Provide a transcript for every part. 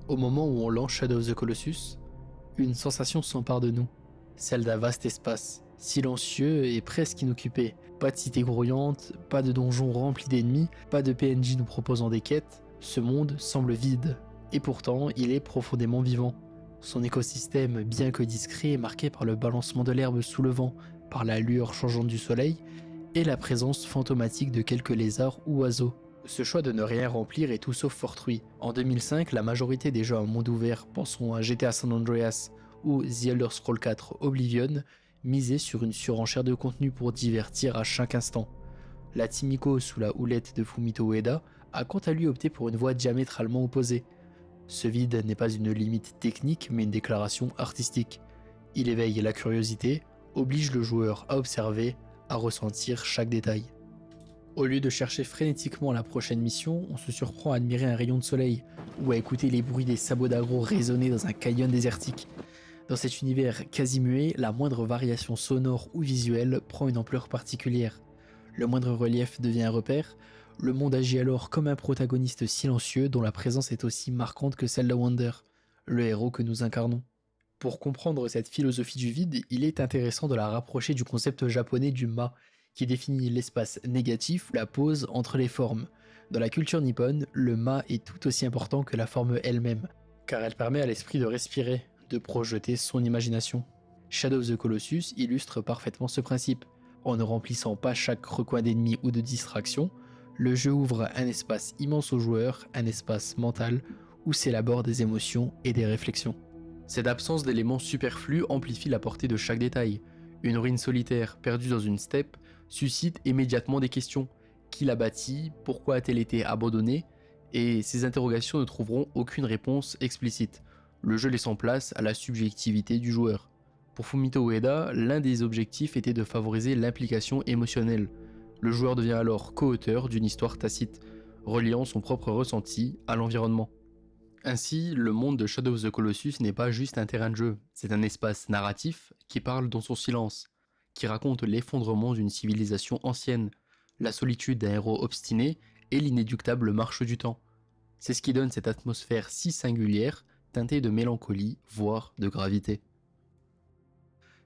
Au moment où on lance Shadow of the Colossus, une sensation s'empare de nous, celle d'un vaste espace, silencieux et presque inoccupé. Pas de cité grouillante, pas de donjon rempli d'ennemis, pas de PNJ nous proposant des quêtes, ce monde semble vide. Et pourtant, il est profondément vivant. Son écosystème, bien que discret, est marqué par le balancement de l'herbe sous le vent, par la lueur changeante du soleil, et la présence fantomatique de quelques lézards ou oiseaux. Ce choix de ne rien remplir est tout sauf fortuit. En 2005, la majorité des jeux à monde ouvert, pensons à GTA San Andreas ou The Elder Scrolls 4 Oblivion, misaient sur une surenchère de contenu pour divertir à chaque instant. La Team Ico, sous la houlette de Fumito Ueda, a quant à lui opté pour une voie diamétralement opposée. Ce vide n'est pas une limite technique mais une déclaration artistique. Il éveille la curiosité, oblige le joueur à observer, à ressentir chaque détail. Au lieu de chercher frénétiquement la prochaine mission, on se surprend à admirer un rayon de soleil ou à écouter les bruits des sabots d'agro résonner dans un canyon désertique. Dans cet univers quasi muet, la moindre variation sonore ou visuelle prend une ampleur particulière. Le moindre relief devient un repère, le monde agit alors comme un protagoniste silencieux dont la présence est aussi marquante que celle de Wander, le héros que nous incarnons. Pour comprendre cette philosophie du vide, il est intéressant de la rapprocher du concept japonais du ma, qui définit l'espace négatif ou la pause entre les formes. Dans la culture nippone, le ma est tout aussi important que la forme elle-même, car elle permet à l'esprit de respirer, de projeter son imagination. Shadow of the Colossus illustre parfaitement ce principe. En ne remplissant pas chaque recoin d'ennemis ou de distraction, le jeu ouvre un espace immense aux joueurs, un espace mental où s'élaborent des émotions et des réflexions. Cette absence d'éléments superflus amplifie la portée de chaque détail. Une ruine solitaire perdue dans une steppe suscite immédiatement des questions. Qui l'a bâtie? Pourquoi a-t-elle été abandonnée? Et ces interrogations ne trouveront aucune réponse explicite, le jeu laissant place à la subjectivité du joueur. Pour Fumito Ueda, l'un des objectifs était de favoriser l'implication émotionnelle. Le joueur devient alors co-auteur d'une histoire tacite, reliant son propre ressenti à l'environnement. Ainsi, le monde de Shadow of the Colossus n'est pas juste un terrain de jeu, c'est un espace narratif qui parle dans son silence, qui raconte l'effondrement d'une civilisation ancienne, la solitude d'un héros obstiné et l'inéductable marche du temps. C'est ce qui donne cette atmosphère si singulière, teintée de mélancolie, voire de gravité.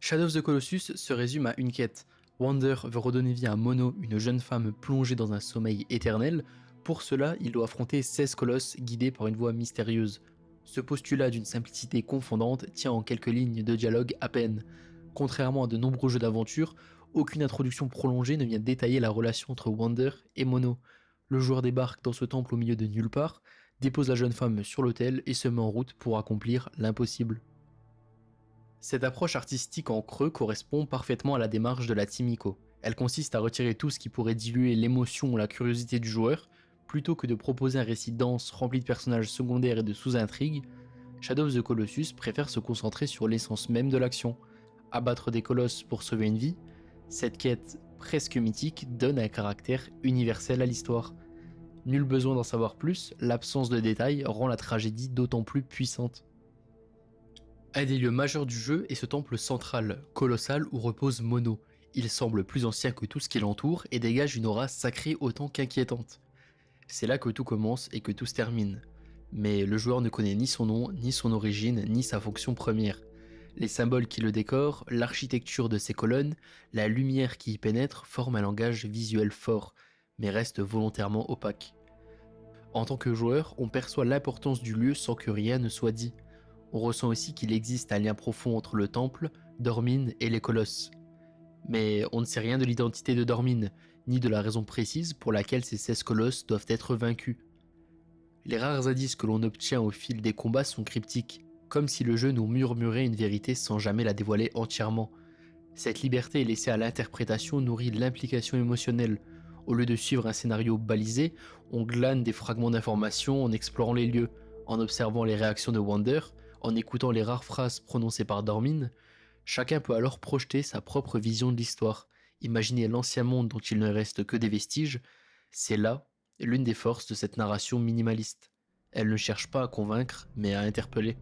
Shadow of the Colossus se résume à une quête. Wander veut redonner vie à Mono, une jeune femme plongée dans un sommeil éternel. Pour cela, il doit affronter 16 colosses guidés par une voix mystérieuse. Ce postulat d'une simplicité confondante tient en quelques lignes de dialogue à peine. Contrairement à de nombreux jeux d'aventure, aucune introduction prolongée ne vient détailler la relation entre Wander et Mono. Le joueur débarque dans ce temple au milieu de nulle part, dépose la jeune femme sur l'autel et se met en route pour accomplir l'impossible. Cette approche artistique en creux correspond parfaitement à la démarche de la Team Ico. Elle consiste à retirer tout ce qui pourrait diluer l'émotion ou la curiosité du joueur, plutôt que de proposer un récit dense rempli de personnages secondaires et de sous-intrigues. Shadow of the Colossus préfère se concentrer sur l'essence même de l'action. Abattre des colosses pour sauver une vie, cette quête presque mythique donne un caractère universel à l'histoire. Nul besoin d'en savoir plus, l'absence de détails rend la tragédie d'autant plus puissante. Un des lieux majeurs du jeu est ce temple central, colossal où repose Mono. Il semble plus ancien que tout ce qui l'entoure et dégage une aura sacrée autant qu'inquiétante. C'est là que tout commence et que tout se termine. Mais le joueur ne connaît ni son nom, ni son origine, ni sa fonction première. Les symboles qui le décorent, l'architecture de ses colonnes, la lumière qui y pénètre forment un langage visuel fort, mais restent volontairement opaques. En tant que joueur, on perçoit l'importance du lieu sans que rien ne soit dit. On ressent aussi qu'il existe un lien profond entre le temple, Dormine et les colosses. Mais on ne sait rien de l'identité de Dormine, ni de la raison précise pour laquelle ces 16 colosses doivent être vaincus. Les rares indices que l'on obtient au fil des combats sont cryptiques, comme si le jeu nous murmurait une vérité sans jamais la dévoiler entièrement. Cette liberté laissée à l'interprétation nourrit l'implication émotionnelle. Au lieu de suivre un scénario balisé, on glane des fragments d'informations en explorant les lieux, en observant les réactions de Wander, en écoutant les rares phrases prononcées par Dormine. Chacun peut alors projeter sa propre vision de l'histoire, imaginer l'ancien monde dont il ne reste que des vestiges. C'est là l'une des forces de cette narration minimaliste. Elle ne cherche pas à convaincre, mais à interpeller.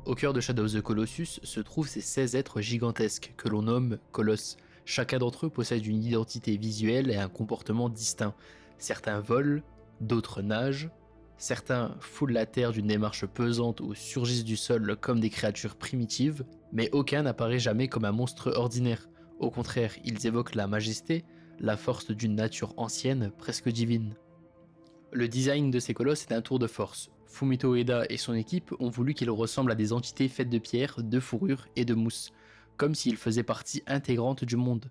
Au cœur de Shadow of the Colossus se trouvent ces 16 êtres gigantesques que l'on nomme colosses. Chacun d'entre eux possède une identité visuelle et un comportement distinct. Certains volent, d'autres nagent, Certains foulent la terre d'une démarche pesante ou surgissent du sol comme des créatures primitives, mais aucun n'apparaît jamais comme un monstre ordinaire. Au contraire, ils évoquent la majesté, la force d'une nature ancienne, presque divine. Le design de ces colosses est un tour de force. Fumito Ueda et son équipe ont voulu qu'ils ressemblent à des entités faites de pierre, de fourrure et de mousse, comme s'ils faisaient partie intégrante du monde.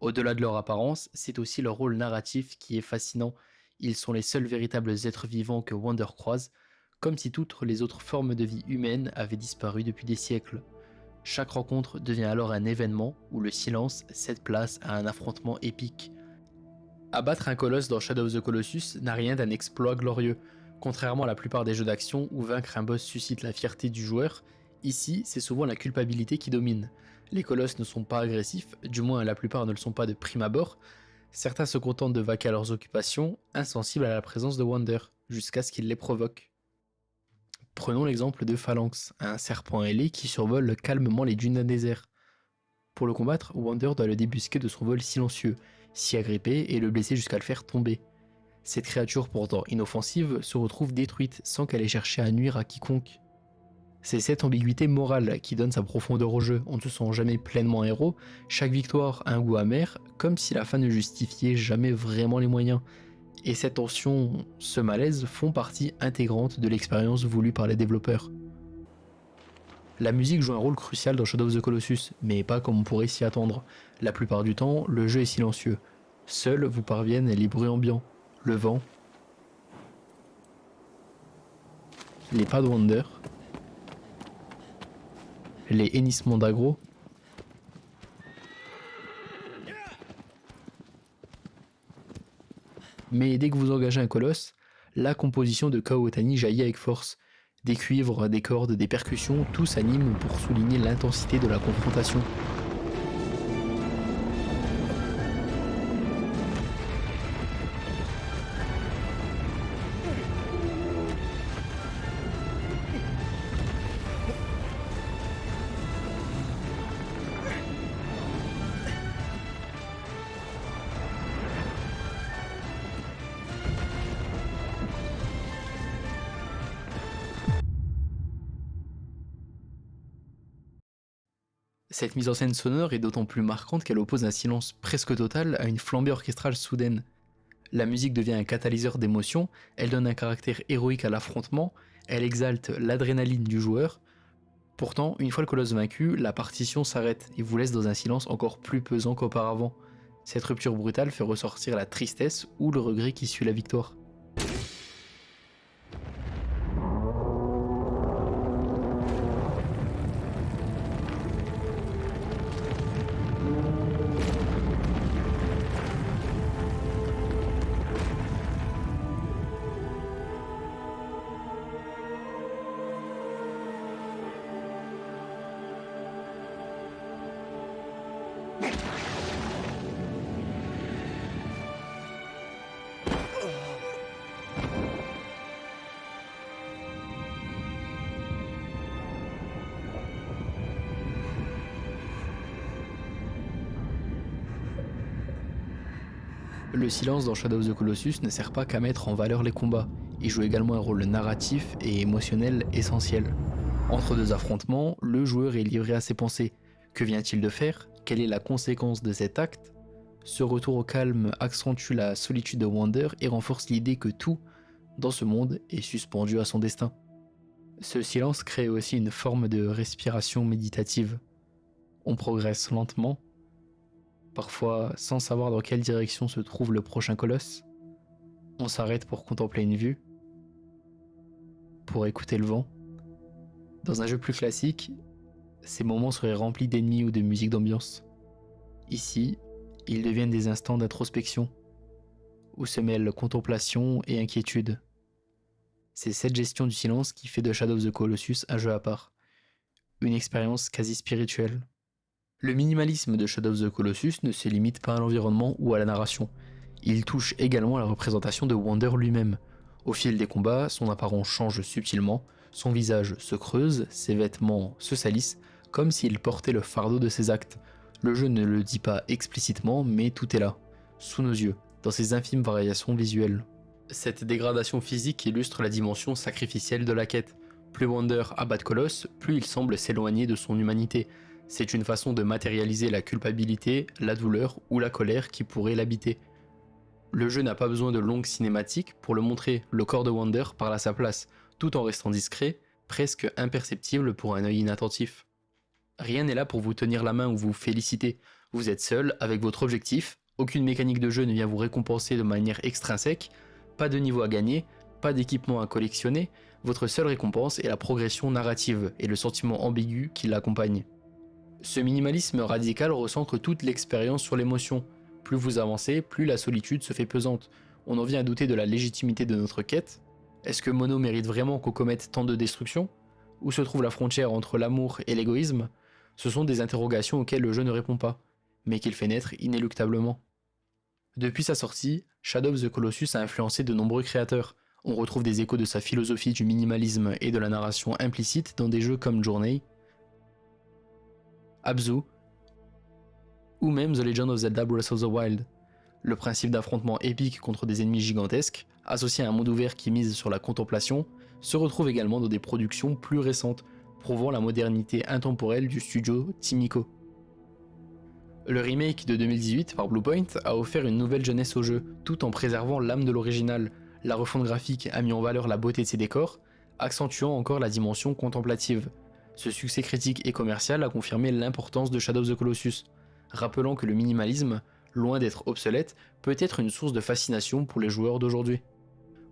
Au-delà de leur apparence, c'est aussi leur rôle narratif qui est fascinant. Ils sont les seuls véritables êtres vivants que Wander croise, comme si toutes les autres formes de vie humaine avaient disparu depuis des siècles. Chaque rencontre devient alors un événement où le silence cède place à un affrontement épique. Abattre un colosse dans Shadow of the Colossus n'a rien d'un exploit glorieux. Contrairement à la plupart des jeux d'action où vaincre un boss suscite la fierté du joueur, ici c'est souvent la culpabilité qui domine. Les colosses ne sont pas agressifs, du moins la plupart ne le sont pas de prime abord. Certains se contentent de vaquer à leurs occupations, insensibles à la présence de Wander, jusqu'à ce qu'ils les provoquent. Prenons l'exemple de Phalanx, un serpent ailé qui survole calmement les dunes d'un désert. Pour le combattre, Wander doit le débusquer de son vol silencieux, s'y agripper et le blesser jusqu'à le faire tomber. Cette créature pourtant inoffensive se retrouve détruite sans qu'elle ait cherché à nuire à quiconque. C'est cette ambiguïté morale qui donne sa profondeur au jeu, on ne se sent jamais pleinement héros, chaque victoire a un goût amer, comme si la fin ne justifiait jamais vraiment les moyens. Et cette tension, ce malaise font partie intégrante de l'expérience voulue par les développeurs. La musique joue un rôle crucial dans Shadow of the Colossus, mais pas comme on pourrait s'y attendre. La plupart du temps, le jeu est silencieux. Seuls vous parviennent les bruits ambiants, le vent, les pas de Wander, les hennissements d'aggro, mais dès que vous engagez un colosse, la composition de Kao Otani jaillit avec force. Des cuivres, des cordes, des percussions, tout s'anime pour souligner l'intensité de la confrontation. Cette mise en scène sonore est d'autant plus marquante qu'elle oppose un silence presque total à une flambée orchestrale soudaine. La musique devient un catalyseur d'émotions, elle donne un caractère héroïque à l'affrontement, elle exalte l'adrénaline du joueur. Pourtant, une fois le colosse vaincu, la partition s'arrête et vous laisse dans un silence encore plus pesant qu'auparavant. Cette rupture brutale fait ressortir la tristesse ou le regret qui suit la victoire. Le silence dans Shadow of the Colossus ne sert pas qu'à mettre en valeur les combats, il joue également un rôle narratif et émotionnel essentiel. Entre deux affrontements, le joueur est livré à ses pensées. Que vient-il de faire? Quelle est la conséquence de cet acte? Ce retour au calme accentue la solitude de Wander et renforce l'idée que tout, dans ce monde, est suspendu à son destin. Ce silence crée aussi une forme de respiration méditative. On progresse lentement, parfois sans savoir dans quelle direction se trouve le prochain colosse. On s'arrête pour contempler une vue, pour écouter le vent. Dans un jeu plus classique, ces moments seraient remplis d'ennemis ou de musique d'ambiance. Ici, ils deviennent des instants d'introspection, où se mêlent contemplation et inquiétude. C'est cette gestion du silence qui fait de Shadow of the Colossus un jeu à part, une expérience quasi spirituelle. Le minimalisme de Shadow of the Colossus ne se limite pas à l'environnement ou à la narration, il touche également à la représentation de Wander lui-même. Au fil des combats, son apparence change subtilement, son visage se creuse, ses vêtements se salissent, comme s'il portait le fardeau de ses actes. Le jeu ne le dit pas explicitement, mais tout est là, sous nos yeux, dans ses infimes variations visuelles. Cette dégradation physique illustre la dimension sacrificielle de la quête. Plus Wander abat Colosse, plus il semble s'éloigner de son humanité. C'est une façon de matérialiser la culpabilité, la douleur ou la colère qui pourrait l'habiter. Le jeu n'a pas besoin de longues cinématiques pour le montrer, le corps de Wander parle à sa place, tout en restant discret, presque imperceptible pour un œil inattentif. Rien n'est là pour vous tenir la main ou vous féliciter, vous êtes seul avec votre objectif, aucune mécanique de jeu ne vient vous récompenser de manière extrinsèque, pas de niveau à gagner, pas d'équipement à collectionner, votre seule récompense est la progression narrative et le sentiment ambigu qui l'accompagne. Ce minimalisme radical recentre toute l'expérience sur l'émotion. Plus vous avancez, plus la solitude se fait pesante. On en vient à douter de la légitimité de notre quête. Est-ce que Mono mérite vraiment qu'on commette tant de destruction? Où se trouve la frontière entre l'amour et l'égoïsme? Ce sont des interrogations auxquelles le jeu ne répond pas, mais qu'il fait naître inéluctablement. Depuis sa sortie, Shadow of the Colossus a influencé de nombreux créateurs. On retrouve des échos de sa philosophie du minimalisme et de la narration implicite dans des jeux comme Journey, Abzu, ou même The Legend of Zelda Breath of the Wild. Le principe d'affrontement épique contre des ennemis gigantesques, associé à un monde ouvert qui mise sur la contemplation, se retrouve également dans des productions plus récentes, prouvant la modernité intemporelle du studio Timiko. Le remake de 2018 par Bluepoint a offert une nouvelle jeunesse au jeu, tout en préservant l'âme de l'original. La refonte graphique a mis en valeur la beauté de ses décors, accentuant encore la dimension contemplative. Ce succès critique et commercial a confirmé l'importance de Shadow of the Colossus, rappelant que le minimalisme, loin d'être obsolète, peut être une source de fascination pour les joueurs d'aujourd'hui.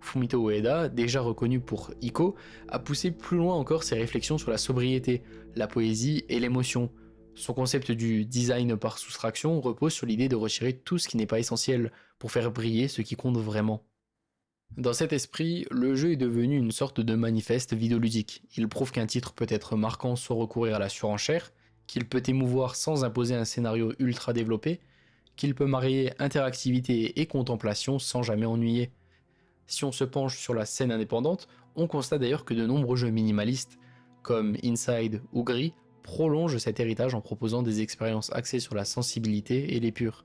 Fumito Ueda, déjà reconnu pour Ico, a poussé plus loin encore ses réflexions sur la sobriété, la poésie et l'émotion. Son concept du design par soustraction repose sur l'idée de retirer tout ce qui n'est pas essentiel pour faire briller ce qui compte vraiment. Dans cet esprit, le jeu est devenu une sorte de manifeste vidéoludique. Il prouve qu'un titre peut être marquant sans recourir à la surenchère, qu'il peut émouvoir sans imposer un scénario ultra développé, qu'il peut marier interactivité et contemplation sans jamais ennuyer. Si on se penche sur la scène indépendante, on constate d'ailleurs que de nombreux jeux minimalistes, comme Inside ou Gris, prolongent cet héritage en proposant des expériences axées sur la sensibilité et l'épure.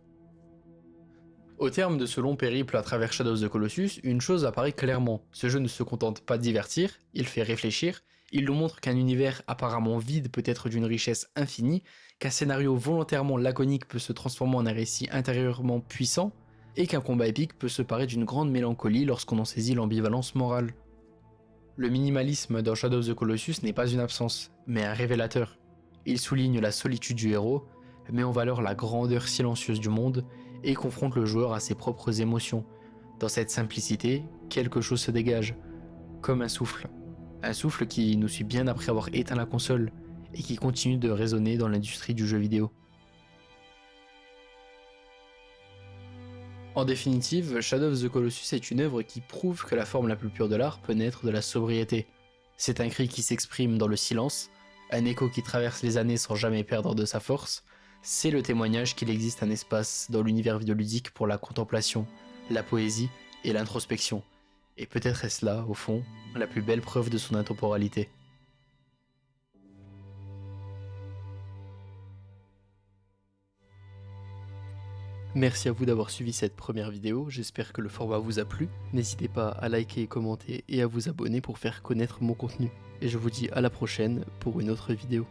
Au terme de ce long périple à travers Shadow of the Colossus, une chose apparaît clairement, ce jeu ne se contente pas de divertir, il fait réfléchir, il nous montre qu'un univers apparemment vide peut être d'une richesse infinie, qu'un scénario volontairement laconique peut se transformer en un récit intérieurement puissant, et qu'un combat épique peut se parer d'une grande mélancolie lorsqu'on en saisit l'ambivalence morale. Le minimalisme dans Shadow of the Colossus n'est pas une absence, mais un révélateur. Il souligne la solitude du héros, met en valeur la grandeur silencieuse du monde, et confronte le joueur à ses propres émotions. Dans cette simplicité, quelque chose se dégage, comme un souffle. Un souffle qui nous suit bien après avoir éteint la console, et qui continue de résonner dans l'industrie du jeu vidéo. En définitive, Shadow of the Colossus est une œuvre qui prouve que la forme la plus pure de l'art peut naître de la sobriété. C'est un cri qui s'exprime dans le silence, un écho qui traverse les années sans jamais perdre de sa force. C'est le témoignage qu'il existe un espace dans l'univers vidéoludique pour la contemplation, la poésie et l'introspection. Et peut-être est-ce là, au fond, la plus belle preuve de son intemporalité. Merci à vous d'avoir suivi cette première vidéo, j'espère que le format vous a plu. N'hésitez pas à liker, commenter et à vous abonner pour faire connaître mon contenu. Et je vous dis à la prochaine pour une autre vidéo.